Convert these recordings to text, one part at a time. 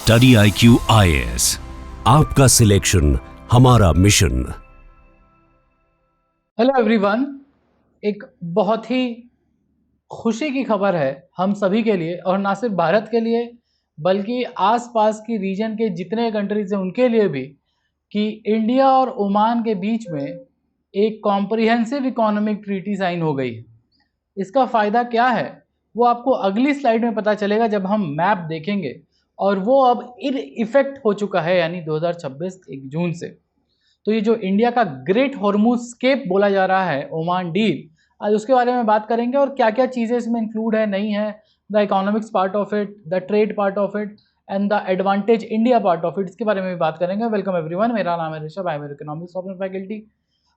Study IQ IAS, आपका selection हमारा mission. Hello everyone, एक बहुत ही खुशी की खबर है हम सभी के लिए, और ना सिर्फ भारत के लिए बल्कि आसपास की रीजन के जितने कंट्रीज हैं उनके लिए भी, कि इंडिया और ओमान के बीच में एक कॉम्प्रिहेंसिव इकोनॉमिक ट्रीटी साइन हो गई है। इसका फ़ायदा क्या है वो आपको अगली स्लाइड में पता चलेगा जब हम मैप देखेंगे, और वो अब इन इफेक्ट हो चुका है, यानी 2026 1 जून से। तो ये जो इंडिया का ग्रेट हॉर्मुज स्केप बोला जा रहा है, ओमान डील, आज उसके बारे में बात करेंगे और क्या क्या चीज़ें इसमें इंक्लूड है, नहीं है, the economics part of it, the trade part of it and the advantage India part of it, इसके बारे में भी बात करेंगे। वेलकम एवरीवन, मेरा नाम है Rishabh, I am economics of faculty.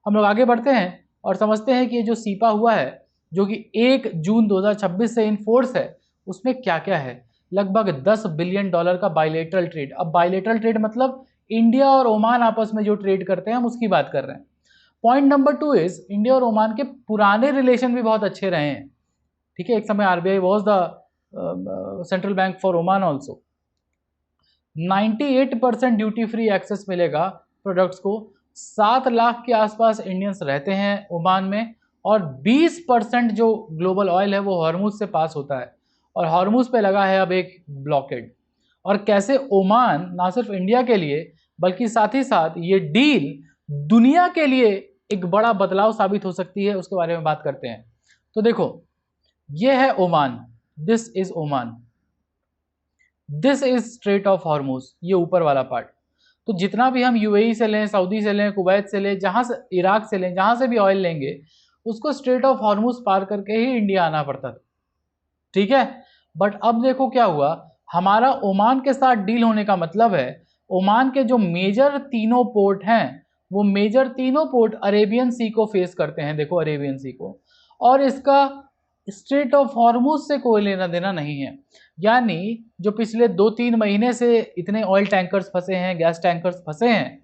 हम लोग आगे बढ़ते हैं और समझते हैं कि ये जो सीपा हुआ है, जो कि 1 जून 2026 से इन फोर्स है, उसमें क्या क्या है। लगभग $10 बिलियन का बायलेटरल ट्रेड। अब बायलेटरल ट्रेड मतलब इंडिया और ओमान आपस में जो ट्रेड करते हैं, हम उसकी बात कर रहे हैं। पॉइंट नंबर 2 इज, इंडिया और ओमान के पुराने रिलेशन भी बहुत अच्छे रहे हैं। ठीक है, एक समय RBI was the central bank for Oman also. 98% duty free access मिलेगा प्रोडक्ट्स को। 7 लाख के आसपास इंडियंस रहते हैं ओमान में, और 20% जो ग्लोबल ऑयल है वो हॉर्मुज से पास होता है, और हॉर्मुज पे लगा है अब एक ब्लॉकेड। और कैसे ओमान ना सिर्फ इंडिया के लिए बल्कि साथ ही साथ ये डील दुनिया के लिए एक बड़ा बदलाव साबित हो सकती है, उसके बारे में बात करते हैं। तो देखो, ये है Oman, this is Oman, this is straight of Hormuz, ये ऊपर वाला पार्ट। तो जितना भी हम UAE से लें, सऊदी से लें, कुवैत से लें, जहां से, इराक से लें, जहां से भी ऑयल लेंगे, उसको स्ट्रेट ऑफ हॉर्मुज पार करके ही इंडिया आना पड़ता था। ठीक है, बट अब देखो क्या हुआ, हमारा ओमान के साथ डील होने का मतलब है, ओमान के जो मेजर तीनों पोर्ट हैं, वो मेजर तीनों पोर्ट अरेबियन सी को फेस करते हैं। देखो, अरेबियन सी को, और इसका स्ट्रेट ऑफ हॉर्मुज से कोई लेना देना नहीं है। यानी जो पिछले 2-3 महीने से इतने ऑयल टैंकर्स फंसे हैं, गैस टैंकर्स फंसे हैं,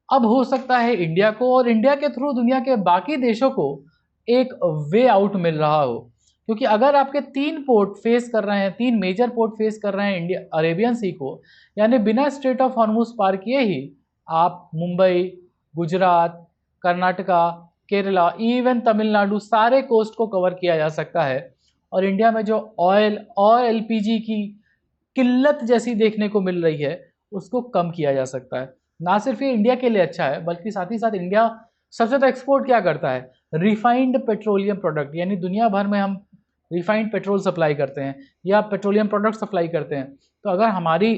अब हो सकता है इंडिया को और इंडिया के थ्रू दुनिया के बाकी देशों को एक वे आउट मिल रहा हो। क्योंकि अगर आपके 3 पोर्ट फेस कर रहे हैं, 3 मेजर पोर्ट फेस कर रहे हैं इंडिया अरेबियन सी को, यानी बिना स्ट्रेट ऑफ हॉर्मुज पार किए ही आप मुंबई, गुजरात, कर्नाटका, केरला, इवन तमिलनाडु, सारे कोस्ट को कवर किया जा सकता है। और इंडिया में जो ऑयल और LPG की किल्लत जैसी देखने को मिल रही है, उसको कम किया जा सकता है। ना सिर्फ ये इंडिया के लिए अच्छा है, बल्कि साथ ही साथ इंडिया सबसे ज़्यादा एक्सपोर्ट क्या करता है, रिफाइंड पेट्रोलियम प्रोडक्ट, यानी दुनिया भर में हम रिफाइंड पेट्रोल सप्लाई करते हैं या पेट्रोलियम प्रोडक्ट सप्लाई करते हैं। तो अगर हमारी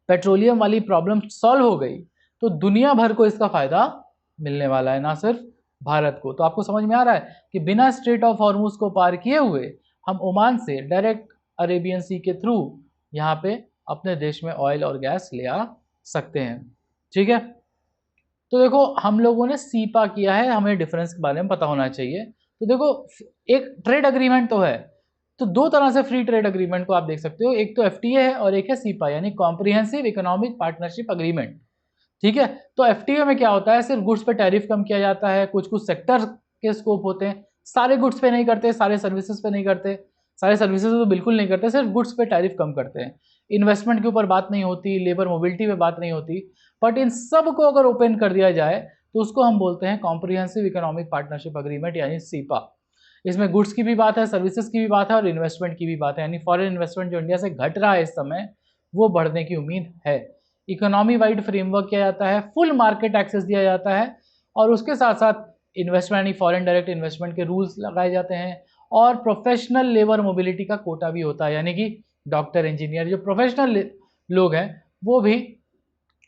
पेट्रोलियम वाली प्रॉब्लम सॉल्व हो गई तो दुनिया भर को इसका फ़ायदा मिलने वाला है, ना सिर्फ भारत को। तो आपको समझ में आ रहा है कि बिना स्ट्रेट ऑफ हॉर्मुज को पार किए हुए हम ओमान से डायरेक्ट अरेबियन सी के थ्रू यहाँ पे अपने देश में ऑयल और गैस ले आ सकते हैं। ठीक है, तो देखो, हम लोगों ने सीपा किया है, हमें डिफरेंस के बारे में पता होना चाहिए। तो देखो, एक ट्रेड अग्रीमेंट तो है, तो 2 तरह से फ्री ट्रेड अग्रीमेंट को आप देख सकते हो, एक तो FTA है और एक है सीपा, यानी कॉम्प्रिहेंसिव इकोनॉमिक पार्टनरशिप अग्रीमेंट। ठीक है, तो FTA में क्या होता है, सिर्फ गुड्स पे टैरिफ कम किया जाता है, कुछ कुछ सेक्टर के स्कोप होते हैं, सारे गुड्स पे नहीं करते, सारे सर्विसेज पे नहीं करते, सारे सर्विसेज तो बिल्कुल नहीं करते, सिर्फ गुड्स पे टैरिफ कम करते हैं। इन्वेस्टमेंट के ऊपर बात नहीं होती, लेबर मोबिलिटी पे बात नहीं होती, बट इन सब को अगर ओपन कर दिया जाए तो उसको हम बोलते हैं कॉम्प्रिहेंसिव इकोनॉमिक पार्टनरशिप अग्रीमेंट, यानी सीपा। इसमें गुड्स की भी बात है, सर्विसेज की भी बात है और इन्वेस्टमेंट की भी बात है, यानी फॉरेन इन्वेस्टमेंट जो इंडिया से घट रहा है इस समय, वो बढ़ने की उम्मीद है। इकोनॉमी वाइड फ्रेमवर्क किया जाता है, फुल मार्केट एक्सेस दिया जाता है, और उसके साथ साथ इन्वेस्टमेंट यानी फॉरेन डायरेक्ट इन्वेस्टमेंट के रूल्स लगाए जाते हैं, और प्रोफेशनल लेबर मोबिलिटी का कोटा भी होता है, यानी कि डॉक्टर, इंजीनियर, जो प्रोफेशनल लोग हैं, वो भी,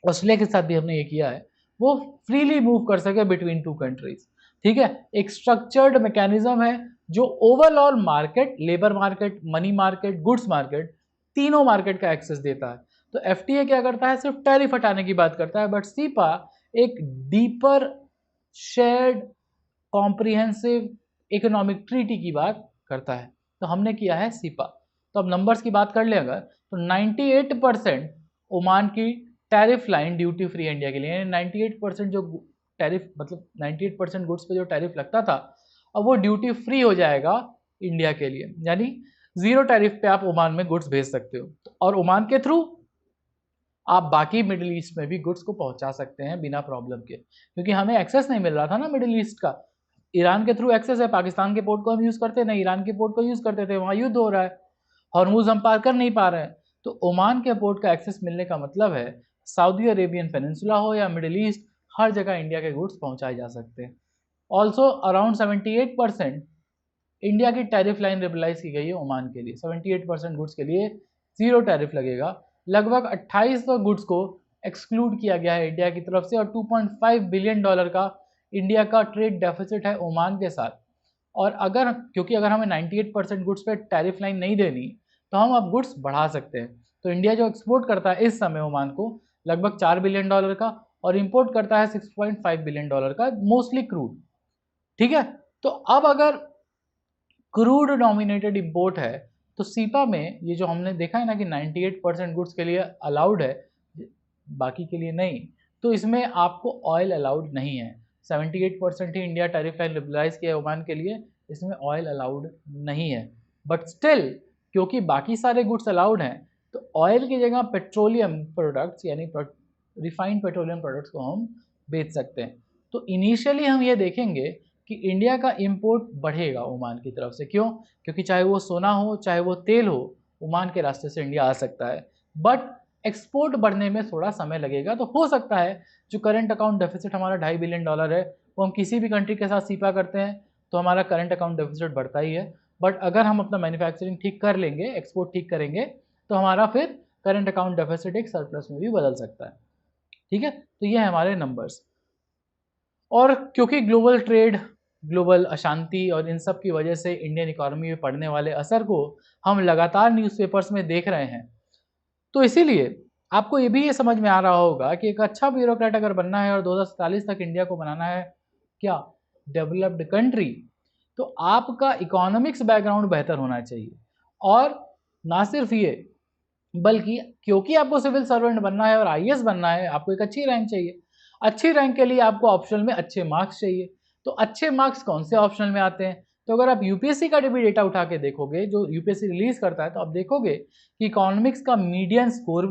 ऑस्ट्रेलिया के साथ भी हमने ये किया है, वो फ्रीली मूव कर सके बिटवीन 2 कंट्रीज। ठीक है, एक स्ट्रक्चर्ड मैकेनिज्म है जो overall market, labour market, money market, goods market, तीनों मार्केट का एक्सेस देता है। तो FTA क्या करता है, सिर्फ टैरिफ हटाने की बात करता है, बट सीपा एक deeper shared comprehensive economic treaty की बात करता है। तो हमने किया है सीपा। तो अब नंबर्स की बात कर ले अगर, तो 98% ओमान की tariff line duty free India के लिए, 98% जो टैरिफ, मतलब 98% गुड्स पे जो टैरिफ लगता था, अब वो ड्यूटी फ्री हो जाएगा इंडिया के लिए, यानी 0 टैरिफ पे आप ओमान में गुड्स भेज सकते हो। और ओमान के थ्रू आप बाकी मिडिल ईस्ट में भी गुड्स को पहुंचा सकते हैं बिना प्रॉब्लम के, क्योंकि हमें एक्सेस नहीं मिल रहा था ना मिडिल ईस्ट का। ईरान के थ्रू एक्सेस है, पाकिस्तान के पोर्ट को हम यूज़ करते नहीं, ईरान के पोर्ट को यूज़ करते थे, वहाँ युद्ध हो रहा है, हॉर्मूज हम पार कर नहीं पा रहे हैं। तो ओमान के पोर्ट का एक्सेस मिलने का मतलब है सऊदी अरेबियन पेनिनसुला हो या मिडिल ईस्ट, हर जगह इंडिया के गुड्स पहुंचाए जा सकते हैं। ऑल्सो अराउंड 78% इंडिया की टैरिफ लाइन लिबरलाइज की गई है ओमान के लिए। 78% गुड्स के लिए जीरो टैरिफ लगेगा। लगभग 2800 गुड्स को एक्सक्लूड किया गया है इंडिया की तरफ से, और $2.5 बिलियन का इंडिया का ट्रेड डेफिसिट है ओमान के साथ। और क्योंकि अगर हमें 98% गुड्स पे टैरिफ लाइन नहीं देनी, तो हम अब गुड्स बढ़ा सकते हैं। तो इंडिया जो एक्सपोर्ट करता है इस समय ओमान को लगभग $4 बिलियन का, और इंपोर्ट करता है $6.5 बिलियन का, मोस्टली क्रूड। ठीक है, तो अब अगर क्रूड डोमिनेटेड इंपोर्ट है, तो सीपा में ये जो हमने देखा है ना कि 98% गुड्स के लिए अलाउड है, बाकी के लिए नहीं, तो इसमें आपको ऑयल अलाउड नहीं है। 78% ही इंडिया टैरिफ लाइन लिबरलाइज किया है ओमान के लिए, इसमें ऑयल अलाउड नहीं है। बट स्टिल क्योंकि बाकी सारे गुड्स अलाउड हैं, तो ऑयल की जगह पेट्रोलियम प्रोडक्ट्स यानी रिफाइंड पेट्रोलियम प्रोडक्ट्स को हम बेच सकते हैं। तो इनिशियली हम ये देखेंगे कि इंडिया का इंपोर्ट बढ़ेगा ओमान की तरफ से। क्यों? क्योंकि चाहे वो सोना हो चाहे वो तेल हो, ओमान के रास्ते से इंडिया आ सकता है। बट एक्सपोर्ट बढ़ने में थोड़ा समय लगेगा। तो हो सकता है जो करंट अकाउंट डेफिसिट हमारा $2.5 बिलियन है, वो हम किसी भी कंट्री के साथ सीपा करते हैं तो हमारा करंट अकाउंट डेफिसिट बढ़ता ही है। बट अगर हम अपना मैन्युफैक्चरिंग ठीक कर लेंगे, एक्सपोर्ट ठीक करेंगे, तो हमारा फिर करंट अकाउंट डेफिसिट एक सरप्लस में भी बदल सकता है। ठीक है, तो ये है हमारे नंबर्स। और क्योंकि ग्लोबल ट्रेड, ग्लोबल अशांति और इन सब की वजह से इंडियन इकोनॉमी में पड़ने वाले असर को हम लगातार न्यूज़पेपर्स में देख रहे हैं, तो इसीलिए आपको ये भी ये समझ में आ रहा होगा कि एक अच्छा ब्यूरोक्रेट अगर बनना है और 2047 तक इंडिया को बनाना है क्या डेवलप्ड कंट्री, तो आपका इकोनॉमिक्स बैकग्राउंड बेहतर होना चाहिए। और ना सिर्फ ये, बल्कि क्योंकि आपको सिविल सर्वेंट बनना है और आईएएस बनना है, आपको एक अच्छी रैंक चाहिए। अच्छी रैंक के लिए आपको ऑप्शनल में अच्छे मार्क्स चाहिए। तो अच्छे मार्क्स कौन से ऑप्शनल में आते हैं? तो अगर आप यूपीएससी का भी डेटा उठा के देखोगे, जो यूपीएससी रिलीज करता है, तो आप देखोगे कि इकोनॉमिक्स का मीडियन स्कोर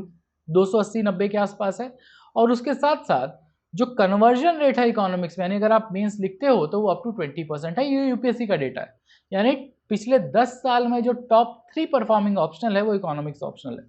280-90 के आसपास है। और उसके साथ साथ जो कन्वर्जन रेट है इकोनॉमिक्स में, यानी अगर आप मेंस लिखते हो तो वो अप टू 20% है। ये यूपीएससी का डेटा है। यानी पिछले 10 साल में जो टॉप 3 परफॉर्मिंग ऑप्शनल है वो इकोनॉमिक्स ऑप्शनल है।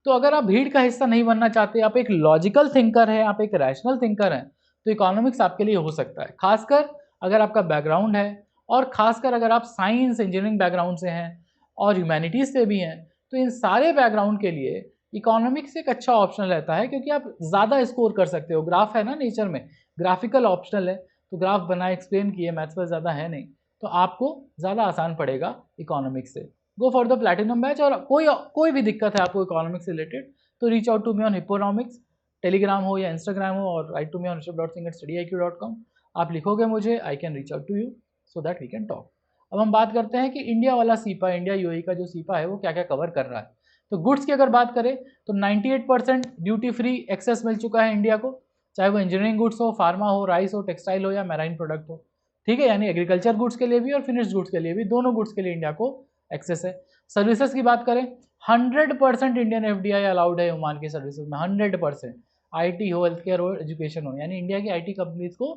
तो अगर आप भीड़ का हिस्सा नहीं बनना चाहते, आप एक लॉजिकल थिंकर हैं, आप एक रैशनल थिंकर हैं, तो इकोनॉमिक्स आपके लिए हो सकता है। खासकर अगर आपका बैकग्राउंड है, और खासकर अगर आप साइंस इंजीनियरिंग बैकग्राउंड से हैं और ह्यूमैनिटीज़ से भी हैं, तो इन सारे बैकग्राउंड के लिए इकोनॉमिक्स एक अच्छा ऑप्शन रहता है, क्योंकि आप ज़्यादा स्कोर कर सकते हो। ग्राफ है ना नेचर में, ग्राफिकल ऑप्शनल है, तो ग्राफ बनाए एक्सप्लेन किए, मैथ्स पर ज़्यादा है नहीं, तो आपको ज़्यादा आसान पड़ेगा इकोनॉमिक्स से। Go for the platinum batch. और कोई भी दिक्कत है आपको इकोनॉमिक्स से रिलेटेड, तो reach out to me on Hipponomics, Telegram हो या इंस्टाग्राम हो, और राइट टू मी ऑन ऋषभ.singh@studyIQ.com। आप लिखोगे मुझे, I can reach out to you so that we can talk. अब हम बात करते हैं कि इंडिया वाला सीपा, इंडिया यूएई का जो सीपा है वो क्या क्या कवर कर रहा है। तो गुड्स की अगर बात करें तो 98% ड्यूटी फ्री एक्सेस मिल चुका है इंडिया को, चाहे वो इंजीनियरिंग गुड्स हो, फार्मा हो, राइस हो, टेक्सटाइल हो या मैराइन प्रोडक्ट हो। ठीक है, यानी एग्रीकल्चर गुड्स के लिए भी और फिनिश्ड गुड्स के लिए भी, दोनों गुड्स के लिए इंडिया को एक्सेस है। सर्विसेज की बात करें, 100% इंडियन एफडीआई अलाउड है ओमान के सर्विसेज में, 100%। आईटी हो, हेल्थ केयर हो, एजुकेशन हो, यानी इंडिया की आईटी कंपनीज को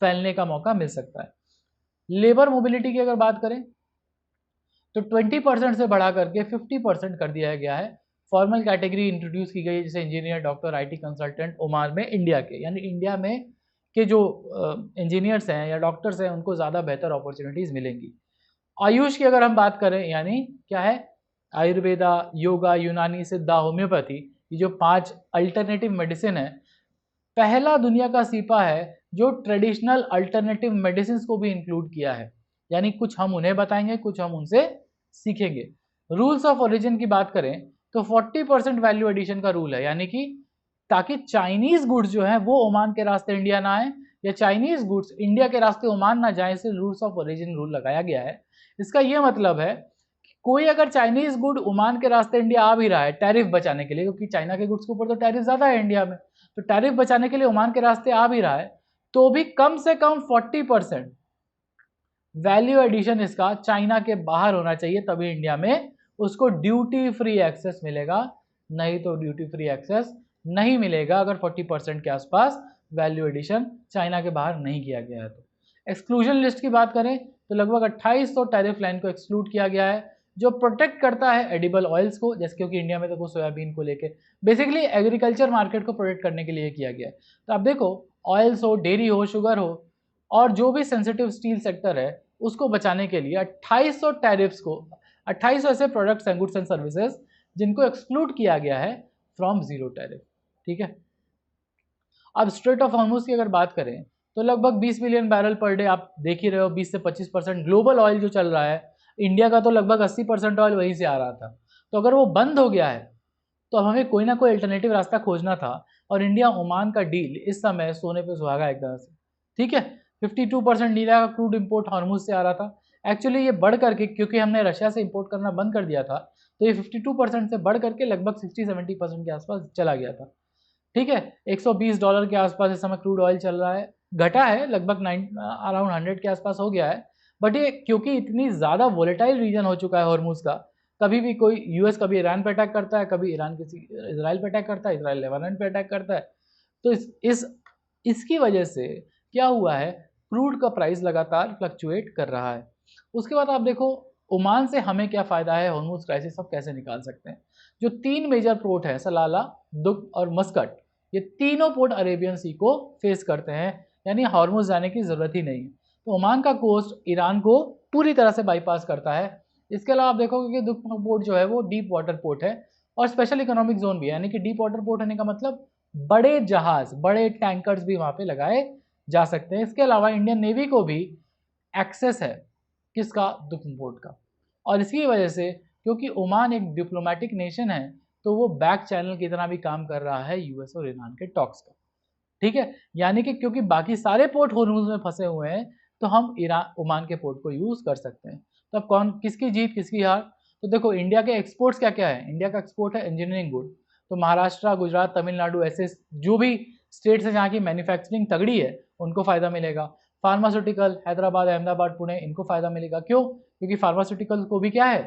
फैलने का मौका मिल सकता है। लेबर मोबिलिटी की अगर बात करें तो 20% से बढ़ा करके 50% कर दिया गया है। फॉर्मल कैटेगरी इंट्रोड्यूस की गई है, जैसे engineer, doctor, IT consultant Oman में इंडिया के, यानी इंडिया में के जो इंजीनियर्स हैं या डॉक्टर्स हैं उनको ज़्यादा बेहतर अपॉर्चुनिटीज़ मिलेंगी। आयुष की अगर हम बात करें, यानी क्या है, आयुर्वेदा, योगा, यूनानी, सिद्धा, होम्योपैथी, ये जो 5 अल्टरनेटिव मेडिसिन है, पहला दुनिया का सीपा है जो ट्रेडिशनल अल्टरनेटिव मेडिसिन को भी इंक्लूड किया है। यानी कुछ हम उन्हें बताएंगे, कुछ हम उनसे सीखेंगे। रूल्स ऑफ ओरिजिन की बात करें तो 40% वैल्यू एडिशन का रूल है, यानी कि ताकि चाइनीज गुड्स जो है वो ओमान के रास्ते इंडिया ना आए, या चाइनीज गुड्स इंडिया के रास्ते ओमान ना जाए, इसे रूल्स ऑफ ओरिजिन रूल लगाया गया है। इसका यह मतलब है कि कोई अगर चाइनीज गुड ओमान के रास्ते इंडिया आ भी रहा है टैरिफ बचाने के लिए, क्योंकि चाइना के गुड्स के ऊपर तो टैरिफ ज्यादा है इंडिया में, तो टैरिफ बचाने के लिए ओमान के रास्ते आ भी रहा है, तो भी कम से कम 40% वैल्यू एडिशन इसका चाइना के बाहर होना चाहिए, तभी इंडिया में उसको ड्यूटी फ्री एक्सेस मिलेगा, नहीं तो ड्यूटी फ्री एक्सेस नहीं मिलेगा अगर 40% के आसपास वैल्यू एडिशन चाइना के बाहर नहीं किया गया है। तो एक्सक्लूजन लिस्ट की बात करें तो लगभग 2800 टैरिफ लाइन को एक्सक्लूड किया गया है, जो प्रोटेक्ट करता है एडिबल ऑयल्स को, जैसे क्योंकि इंडिया में तो सोयाबीन को लेके बेसिकली एग्रीकल्चर मार्केट को प्रोटेक्ट करने के लिए किया गया है। तो आप देखो, ऑयल्स हो, डेयरी हो, शुगर हो, और जो भी सेंसिटिव स्टील सेक्टर है उसको बचाने के लिए 2800 टैरिफ्स को, 2800 ऐसे products and goods and services जिनको एक्सक्लूड किया गया है फ्रॉम जीरो टैरिफ। ठीक है। अब स्ट्रेट ऑफ हॉर्मुज की अगर बात करें तो लगभग 20 मिलियन बैरल पर डे आप देख ही रहे हो, 20 से 25% ग्लोबल ऑयल जो चल रहा है, इंडिया का तो लगभग 80% ऑयल वहीं से आ रहा था। तो अगर वो बंद हो गया है तो अब हमें कोई ना कोई अल्टरनेटिव रास्ता खोजना था, और इंडिया ओमान का डील इस समय सोने पे सुहागा एक तरह से। ठीक है, 52% इंडिया का क्रूड इंपोर्ट हॉर्मुज से आ रहा था। एक्चुअली ये बढ़ करके, क्योंकि हमने रशिया से इंपोर्ट करना बंद कर दिया था, तो ये 52% से बढ़ करके लगभग 60-70% के आसपास चला गया था। ठीक है, $120 के आसपास इस समय क्रूड ऑयल चल रहा है, घटा है लगभग अराउंड 100 के आसपास हो गया है। बट ये क्योंकि इतनी ज़्यादा वोलेटाइल रीजन हो चुका है हॉर्मुज का, कभी भी कोई यूएस कभी ईरान पे अटैक करता है, कभी ईरान किसी इजराइल पे अटैक करता है, इजराइल लेबनान पे अटैक करता है, तो इसकी वजह से क्या हुआ है, क्रूड का प्राइस लगातार फ्लक्चुएट कर रहा है। उसके बाद आप देखो ओमान से हमें क्या फ़ायदा है, हॉर्मुज क्राइसिस सब कैसे निकाल सकते हैं। जो 3 मेजर पोर्ट है, सलाला, दुख और मस्कट, ये तीनों पोर्ट अरेबियन सी को फेस करते हैं, यानी हॉर्मुज जाने की ज़रूरत ही नहीं है। तो ओमान का कोस्ट ईरान को पूरी तरह से बाईपास करता है। इसके अलावा आप देखोगे कि दुख पोर्ट जो है वो डीप वाटर पोर्ट है और स्पेशल इकोनॉमिक जोन भी है, यानी कि डीप वाटर पोर्ट होने का मतलब बड़े जहाज, बड़े टैंकर्स भी वहाँ पे लगाए जा सकते हैं। इसके अलावा इंडियन नेवी को भी एक्सेस है किसका, दुख पोर्ट का। और इसकी वजह से क्योंकि ओमान एक डिप्लोमेटिक नेशन है, तो वो बैक चैनल की तरह भी काम कर रहा है यूएस और ईरान के टॉक्स का। ठीक है, यानी कि क्योंकि बाकी सारे पोर्ट हॉर्मुज में फंसे हुए हैं, तो हम ईरान ओमान के पोर्ट को यूज कर सकते हैं। तो अब कौन, किसकी जीत किसकी हार? तो देखो इंडिया के एक्सपोर्ट्स क्या क्या है। इंडिया का एक्सपोर्ट है इंजीनियरिंग गुड, तो महाराष्ट्र, गुजरात, तमिलनाडु ऐसे जो भी स्टेट्स है जहाँ की मैन्युफैक्चरिंग तगड़ी है उनको फायदा मिलेगा। फार्मास्यूटिकल, हैदराबाद, अहमदाबाद, पुणे, इनको फायदा मिलेगा। क्यों? क्योंकि फार्मास्यूटिकल को भी क्या है,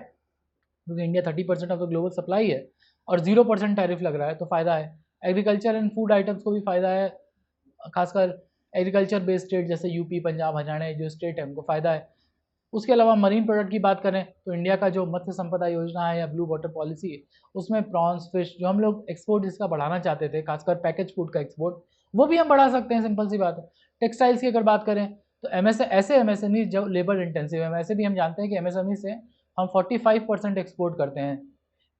क्योंकि India 30% of the global supply है और 0% टैरिफ लग रहा है, तो फायदा है। एग्रीकल्चर एंड फूड आइटम्स को भी फायदा है, खासकर एग्रीकल्चर बेस्ड स्टेट जैसे यूपी, पंजाब, हरियाणा जो स्टेट है उनको फायदा है। उसके अलावा मरीन प्रोडक्ट की बात करें तो इंडिया का जो मत्स्य संपदा योजना है या ब्लू वाटर पॉलिसी है, उसमें प्रॉन्स, फिश जो हम लोग एक्सपोर्ट जिसका बढ़ाना चाहते थे, खासकर पैकेज फूड का एक्सपोर्ट, वो भी हम बढ़ा सकते हैं, सिंपल सी बात है। टेक्सटाइल्स की अगर बात करें तो ऐसे एमएसएमई जो लेबर इंटेंसिव है, वैसे भी हम जानते हैं कि एमएसएमई से हम 45% एक्सपोर्ट करते हैं।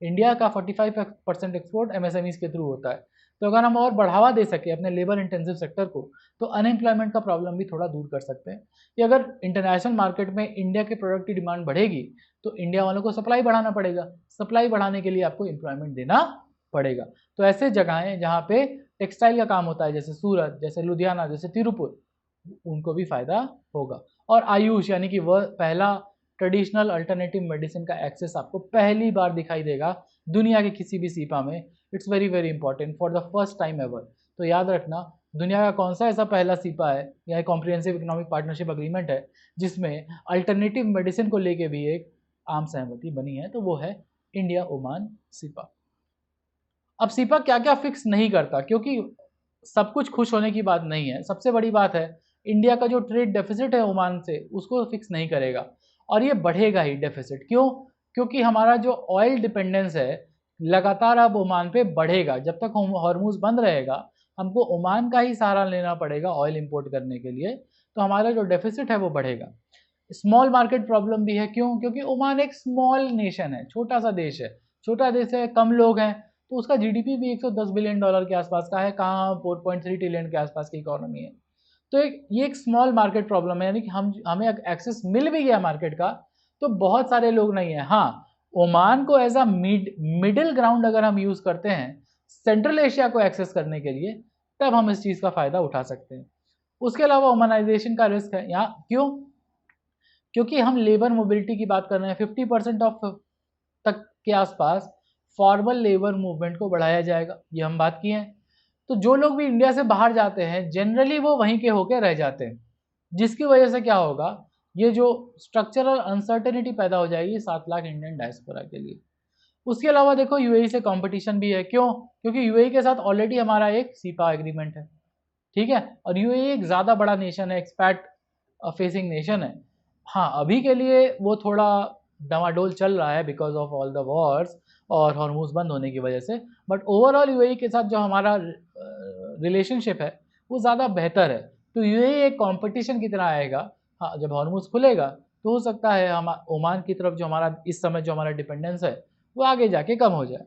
इंडिया का 45% एक्सपोर्ट एमएसएमई के थ्रू होता है। तो अगर हम और बढ़ावा दे सके अपने लेबर इंटेंसिव सेक्टर को, तो अनएम्प्लॉयमेंट का प्रॉब्लम भी थोड़ा दूर कर सकते हैं। कि अगर इंटरनेशनल मार्केट में इंडिया के प्रोडक्ट की डिमांड बढ़ेगी, तो इंडिया वालों को सप्लाई बढ़ाना पड़ेगा। सप्लाई बढ़ाने के लिए आपको एम्प्लॉयमेंट देना पड़ेगा। तो ऐसे जगहें जहाँ पे टेक्सटाइल का काम होता है, जैसे सूरत, जैसे लुधियाना, जैसे तिरुपुर, उनको भी फायदा होगा। और आयुष यानी कि वह पहला ट्रेडिशनल अल्टरनेटिव मेडिसिन का एक्सेस आपको पहली बार दिखाई देगा दुनिया के किसी भी सीपा में। It's very very important for the first time ever. तो याद रखना, दुनिया का कौन सा ऐसा पहला सीपा है या कॉम्प्रिहेंसिव इकोनॉमिक पार्टनरशिप अग्रीमेंट है जिसमें अल्टरनेटिव मेडिसिन को लेके भी एक आम सहमति बनी है, तो वो है इंडिया ओमान सीपा। अब सीपा क्या क्या फिक्स नहीं करता, क्योंकि सब कुछ खुश होने की बात नहीं है। सबसे बड़ी बात है इंडिया का जो ट्रेड डेफिसिट है ओमान से, उसको फिक्स नहीं करेगा, और ये बढ़ेगा ही डेफिसिट। क्यों? क्योंकि हमारा जो ऑयल डिपेंडेंस है लगातार अब ओमान पे बढ़ेगा। जब तक हॉर्मुज बंद रहेगा, हमको ओमान का ही सहारा लेना पड़ेगा ऑयल इंपोर्ट करने के लिए, तो हमारा जो डेफिसिट है वो बढ़ेगा। स्मॉल मार्केट प्रॉब्लम भी है। क्यों? क्योंकि ओमान एक स्मॉल नेशन है, छोटा सा देश है, छोटा देश है, कम लोग हैं, तो उसका जीडीपी भी $110 बिलियन के आसपास का है, कहाँ 4.3 ट्रिलियन के आसपास की इकोनॉमी है। तो ये एक स्मॉल मार्केट प्रॉब्लम है, यानी कि हमें एक्सेस मिल भी गया मार्केट का, तो बहुत सारे लोग नहीं है। हाँ, ओमान को एज अ मिडिल ग्राउंड अगर हम यूज करते हैं सेंट्रल एशिया को एक्सेस करने के लिए, तब हम इस चीज का फायदा उठा सकते हैं। उसके अलावा ओमानाइजेशन का रिस्क है यहाँ। क्यों? क्योंकि हम लेबर मोबिलिटी की बात कर रहे हैं। 50% ऑफ तक के आसपास फॉर्मल लेबर मूवमेंट को बढ़ाया जाएगा, ये हम बात की है। तो जो लोग भी इंडिया से बाहर जाते हैं जनरली वो वहीं के होके रह जाते हैं, जिसकी वजह से क्या होगा, ये जो स्ट्रक्चरल अनसर्टेनिटी पैदा हो जाएगी 7 लाख इंडियन डायस्पोरा के लिए। उसके अलावा देखो यूएई से कंपटीशन भी है, क्यों? क्योंकि यूएई के साथ ऑलरेडी हमारा एक सीपा एग्रीमेंट है, ठीक है, और यूएई एक ज़्यादा बड़ा नेशन है, एक्सपैट फेसिंग नेशन है। हाँ, अभी के लिए वो थोड़ा डामाडोल चल रहा है because of all the Wars और हॉर्मूज बंद होने की वजह से, बट ओवरऑल यूएई के साथ जो हमारा रिलेशनशिप है वो ज़्यादा बेहतर है। तो यूएई एक कंपटीशन की तरह आएगा। हाँ, जब हॉर्मूज खुलेगा तो हो सकता है हम ओमान की तरफ जो हमारा इस समय जो हमारा डिपेंडेंस है वो आगे जाके कम हो जाए।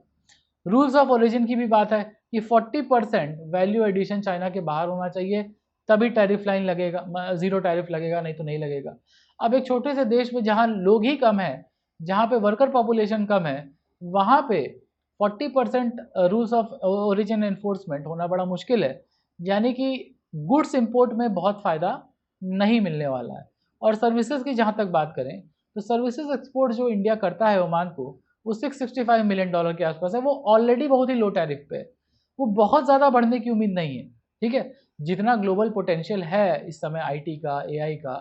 रूल्स ऑफ ओरिजिन की भी बात है कि 40% वैल्यू एडिशन चाइना के बाहर होना चाहिए, तभी टैरिफ लाइन लगेगा, जीरो टैरिफ लगेगा, नहीं तो नहीं लगेगा। अब एक छोटे से देश में जहाँ लोग ही कम है, जहाँ पे वर्कर पॉपुलेशन कम है, वहाँ पे 40% रूल्स ऑफ ओरिजिन एनफोर्समेंट होना बड़ा मुश्किल है, यानी कि गुड्स इंपोर्ट में बहुत फ़ायदा नहीं मिलने वाला है। और सर्विसेज की जहाँ तक बात करें तो सर्विसेज एक्सपोर्ट जो इंडिया करता है ओमान को वो $665 मिलियन के आसपास है, वो ऑलरेडी बहुत ही लो टैरिफ पे है, वो बहुत ज़्यादा बढ़ने की उम्मीद नहीं है, ठीक है। जितना ग्लोबल पोटेंशियल है इस समय आईटी का, एआई का,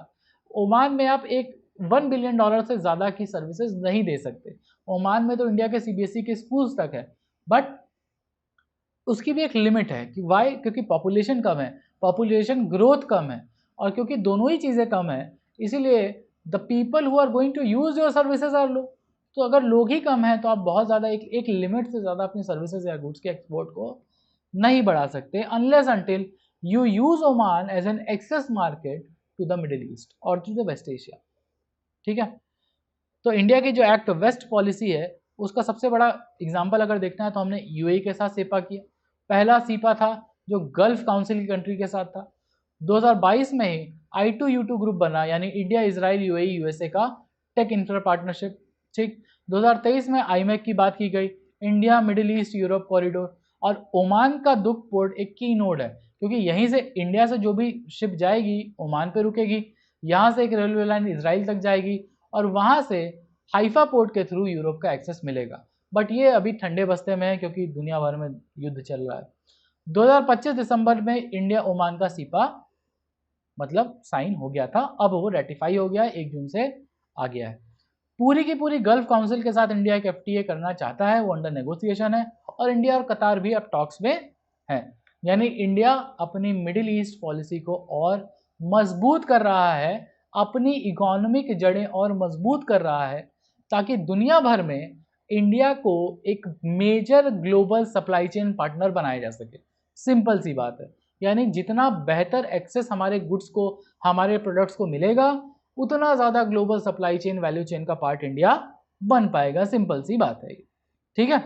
ओमान में आप एक $1 बिलियन से ज़्यादा की सर्विसेज नहीं दे सकते। ओमान में तो इंडिया के सीबीएसई के स्कूल्स तक है, बट उसकी भी एक लिमिट है कि वाई, क्योंकि पॉपुलेशन कम है, पॉपुलेशन ग्रोथ कम है, और क्योंकि दोनों ही चीज़ें कम है इसीलिए the people who are going to use your services are low. तो अगर लोग ही कम हैं तो आप बहुत ज़्यादा एक लिमिट से ज़्यादा अपनी सर्विसेज या गुड्स के एक्सपोर्ट को नहीं बढ़ा सकते unless until you use Oman as an access market to the Middle East और टू द वेस्ट एशिया, ठीक है। तो इंडिया की जो एक्ट वेस्ट पॉलिसी है उसका सबसे बड़ा एग्जाम्पल अगर देखना है तो हमने यूएई के साथ सीपा किया। पहला सीपा था जो गल्फ काउंसिल की कंट्री के साथ था। 2022 में ही I2U2 ग्रुप बना, यानी इंडिया, इजराइल, यूएई, यूएसए का टेक इंफ्रा पार्टनरशिप, ठीक। 2023 में आईमेक की बात की गई, India middle east Europe corridor, और ओमान का दुख पोर्ट एक की नोड है, क्योंकि यहीं से इंडिया से जो भी शिप जाएगी ओमान पे रुकेगी, यहाँ से एक रेलवे लाइन इजराइल तक जाएगी, और वहाँ से हाइफा पोर्ट के थ्रू यूरोप का एक्सेस मिलेगा। बट ये अभी ठंडे बस्ते में है क्योंकि दुनिया भर में युद्ध चल रहा है। 2025 दिसंबर में इंडिया ओमान का सीपा मतलब साइन हो गया था, अब वो रेटिफाई हो गया है, 1 जून से आ गया है। पूरी की पूरी गल्फ काउंसिल के साथ इंडिया एक एफटीए करना चाहता है, वो अंडर नेगोशिएशन है, और इंडिया और कतार भी अब टॉक्स में है। यानी इंडिया अपनी मिडिल ईस्ट पॉलिसी को और मजबूत कर रहा है, अपनी इकोनॉमिक जड़ें और मजबूत कर रहा है, ताकि दुनिया भर में इंडिया को एक major global supply chain partner बनाया जा सके। सिंपल सी बात है, यानी जितना बेहतर एक्सेस हमारे गुड्स को, हमारे प्रोडक्ट्स को मिलेगा, उतना ज़्यादा global supply chain, value chain का पार्ट इंडिया बन पाएगा। सिंपल सी बात है, ठीक है।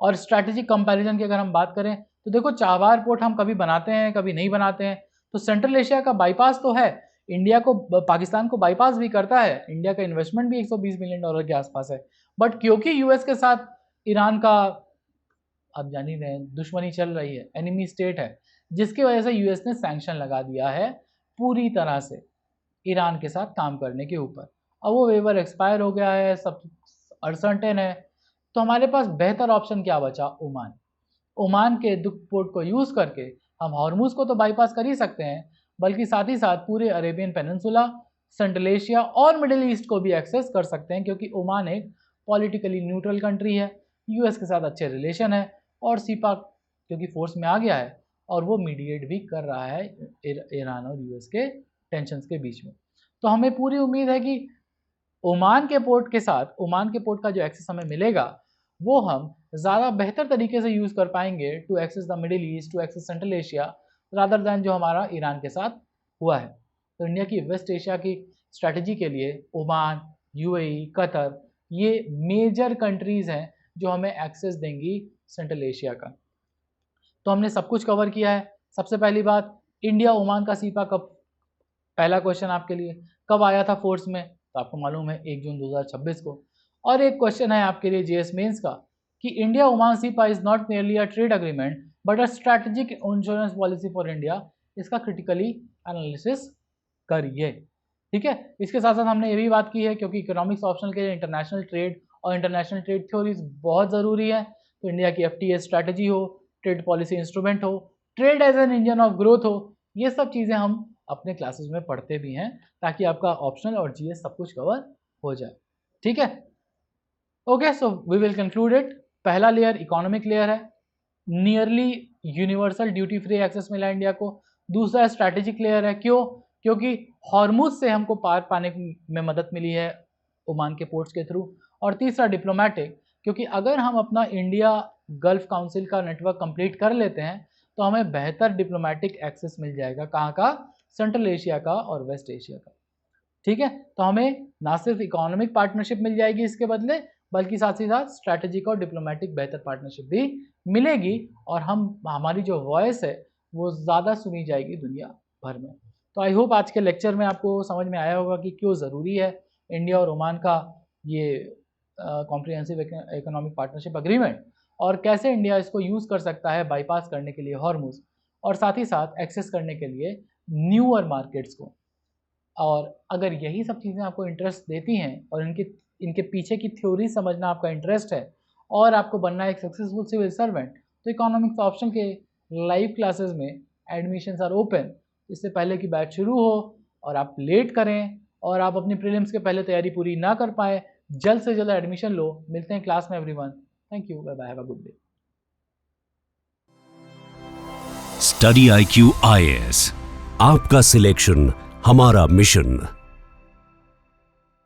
और स्ट्रैटेजिक कंपैरिजन की अगर हम बात करें तो देखो, चाबार पोर्ट हम कभी बनाते हैं कभी नहीं बनाते हैं, तो सेंट्रल एशिया का बाईपास तो है, इंडिया को, पाकिस्तान को बाईपास भी करता है, इंडिया का इन्वेस्टमेंट भी $120 मिलियन के आसपास है। बट क्योंकि यूएस के साथ ईरान का, आप जान ही रहे हैं, दुश्मनी चल रही है, एनिमी स्टेट है, जिसकी वजह से यूएस ने सैंक्शन लगा दिया है पूरी तरह से ईरान के साथ काम करने के ऊपर। अब वो वेवर एक्सपायर हो गया है, सब अनसर्टेन है, तो हमारे पास बेहतर ऑप्शन क्या बचा? ओमान। ओमान के दुख पोर्ट को यूज़ करके हम हॉर्मूज को तो बाईपास कर ही सकते हैं, बल्कि साथ ही साथ पूरे अरेबियन पेनिनसुला, सेंट्रल एशिया और मिडिल ईस्ट को भी एक्सेस कर सकते हैं, क्योंकि ओमान एक पॉलिटिकली न्यूट्रल कंट्री है, यूएस के साथ अच्छे रिलेशन है, और सीपा क्योंकि फोर्स में आ गया है और वो मीडिएट भी कर रहा है ईरान और यूएस के टेंशन्स के बीच में। तो हमें पूरी उम्मीद है कि ओमान के पोर्ट के साथ, ओमान के पोर्ट का जो एक्सेस हमें मिलेगा वो हम ज़्यादा बेहतर तरीके से यूज़ कर पाएंगे to access the Middle East, to access Central Asia, rather than जो हमारा ईरान के साथ हुआ है। तो इंडिया की वेस्ट एशिया की स्ट्रैटेजी के लिए ओमान, यूएई, कतर, ये मेजर कंट्रीज़ हैं जो हमें एक्सेस देंगी सेंट्रल एशिया का। तो हमने सब कुछ कवर किया है। सबसे पहली बात, इंडिया ओमान का सीपा कब, पहला क्वेश्चन आपके लिए, कब आया था फोर्स में? तो आपको मालूम है 1 जून 2026 को। और एक क्वेश्चन है आपके लिए जीएस मेंस का कि India Oman cepa is not merely a trade agreement but a strategic insurance policy for India, इसका क्रिटिकली एनालिसिस करिए, ठीक है। इसके साथ साथ हमने ये भी बात की है, क्योंकि इकोनॉमिक्स ऑप्शनल के लिए इंटरनेशनल ट्रेड और इंटरनेशनल ट्रेड थ्योरीज बहुत ज़रूरी है। तो इंडिया की एफटीए स्ट्रैटेजी हो, ट्रेड पॉलिसी इंस्ट्रूमेंट हो, trade as an engine of growth हो, ये सब चीज़ें हम अपने क्लासेस में पढ़ते भी हैं, ताकि आपका ऑप्शनल और जीएस सब कुछ कवर हो जाए, ठीक है। Okay, so we will conclude it. पहला लेयर इकोनॉमिक लेयर है, nearly universal duty free access मिला इंडिया को। दूसरा स्ट्रैटेजिक लेयर है, क्यों? क्योंकि हॉर्मुज से हमको पार पाने में मदद मिली है ओमान के पोर्ट्स के थ्रू। और तीसरा डिप्लोमेटिक, क्योंकि अगर हम अपना इंडिया गल्फ काउंसिल का नेटवर्क कंप्लीट कर लेते हैं तो हमें बेहतर डिप्लोमेटिक एक्सेस मिल जाएगा। कहाँ का? सेंट्रल एशिया का और वेस्ट एशिया का। ठीक है, तो हमें ना सिर्फ इकोनॉमिक पार्टनरशिप मिल जाएगी इसके बदले, बल्कि साथ ही साथ स्ट्रैटेजिक और डिप्लोमेटिक बेहतर पार्टनरशिप भी मिलेगी, और हमारी जो वॉइस है वो ज़्यादा सुनी जाएगी दुनिया भर में। तो आई होप आज के लेक्चर में आपको समझ में आया होगा कि क्यों ज़रूरी है इंडिया और ओमान का ये कॉम्प्रिहेंसिव इकोनॉमिक पार्टनरशिप अग्रीमेंट, और कैसे इंडिया इसको यूज़ कर सकता है बाईपास करने के लिए हॉर्मुज, और साथ ही साथ एक्सेस करने के लिए न्यूअर मार्केट्स को। और अगर यही सब चीज़ें आपको इंटरेस्ट देती हैं और इनके पीछे की थ्योरी समझना आपका इंटरेस्ट है और आपको बनना एक सक्सेसफुल सिविल सर्वेंट, तो इकोनॉमिक्स ऑप्शन के लाइव क्लासेस में एडमिशन्स आर ओपन। इससे पहले कि बैच शुरू हो और आप लेट करें और आप अपनी प्रीलिम्स के पहले तैयारी पूरी ना कर पाए, जल्द से जल्द एडमिशन लो। मिलते हैं क्लास में everyone. Thank you, bye bye, have a good day. Study IQ IAS, आपका सिलेक्शन हमारा मिशन।